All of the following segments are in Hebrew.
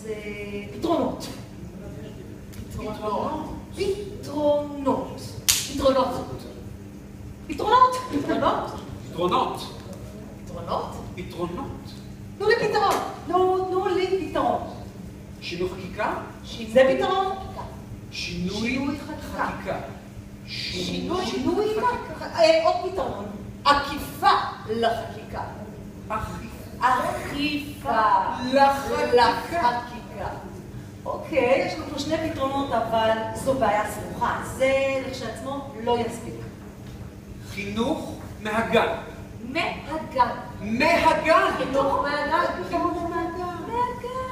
זה פתרונות. פתרונות. פתרונות. פתרונות. פתרונות. פתרונות. פתרונות. פתרונות? פתרונות. תנו לי פתרון. תנו לי פתרון. שינוי חקיקה? זה פתרון? שינוי חקיקה. שינוי חקיקה. עוד פתרון. עקיפה לחקיקה. אכיפה לחקיקה. אוקיי, יש לנו פה שני פתרונות, אבל זו בעיה סבוכה. זה לכשעצמו לא יספיק. חינוך מהגן. מהגן. מהגן. חינוך מהגן. חינוך מהגן.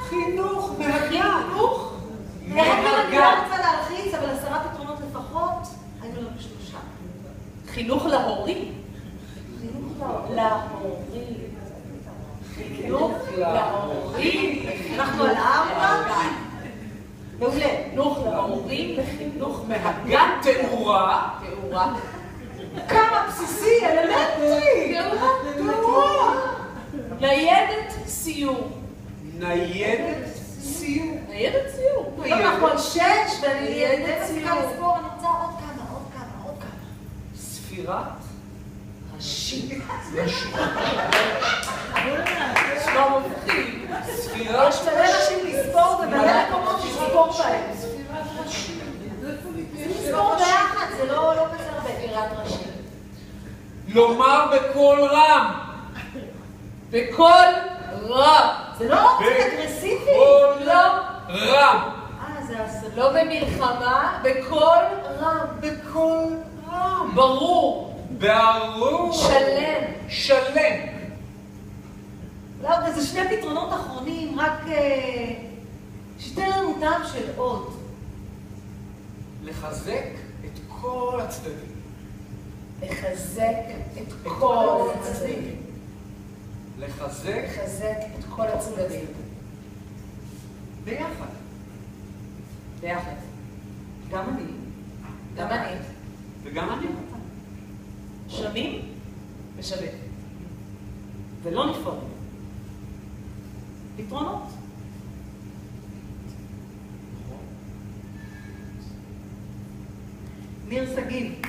חינוך מהגן. חינוך מהגן. אני לא רוצה להלחיץ, אבל 10 פתרונות לפחות, היינו לנו 3. חינוך להורים. חינוך להורים. חינוך להורים. אנחנו על 4. מעולה. חינוך להורים וחינוך מהגן. תאורה. תאורה. כמה בסיסי, אלמנטרי. תאורה. ניידת סיור. ניידת סיור. ניידת סיור. אנחנו על 6 וניידת סיור. אני רוצה עוד כמה. ספירת ראשים. ראשים. נשמע מובחים. ספירת יש מלא ראשים לספור ומלא מקומות לספור בהם. ספירת ראשים. לספור ביחד, זה לא כזה הרבה. ספירת ראשים. לומר בקול רם. בקול רם. זה לא קצת אגרסיבי? בקול לא. רם. זה לא במלחמה, בקול רם. בקול רם. ברור. ברור. שלם. שלם. לא, זה 2 פתרונות אחרונים, רק שתן לנו טעם של עוד. לחזק את כל הצדדים. לחזק את כל הצדדים. לחזק את כל הצדדים. ביחד. ביחד. גם אני. גם אני. וגם אני. שווים ושווה. ולא נפרדים. פתרונות. ניר סגיב.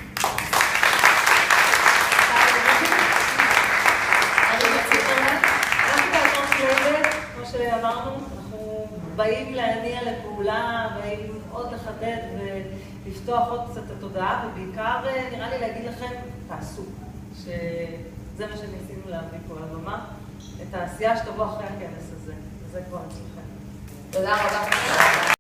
כמו שאמרנו, אנחנו באים להניע לפעולה, באים עוד לחדד ולפתוח עוד קצת את התודעה, ובעיקר נראה לי להגיד לכם, תעשו, שזה מה שניסינו להביא פה על הבמה, את העשייה שתבוא אחרי הכנס הזה, וזה כבר אצלכם. תודה רבה.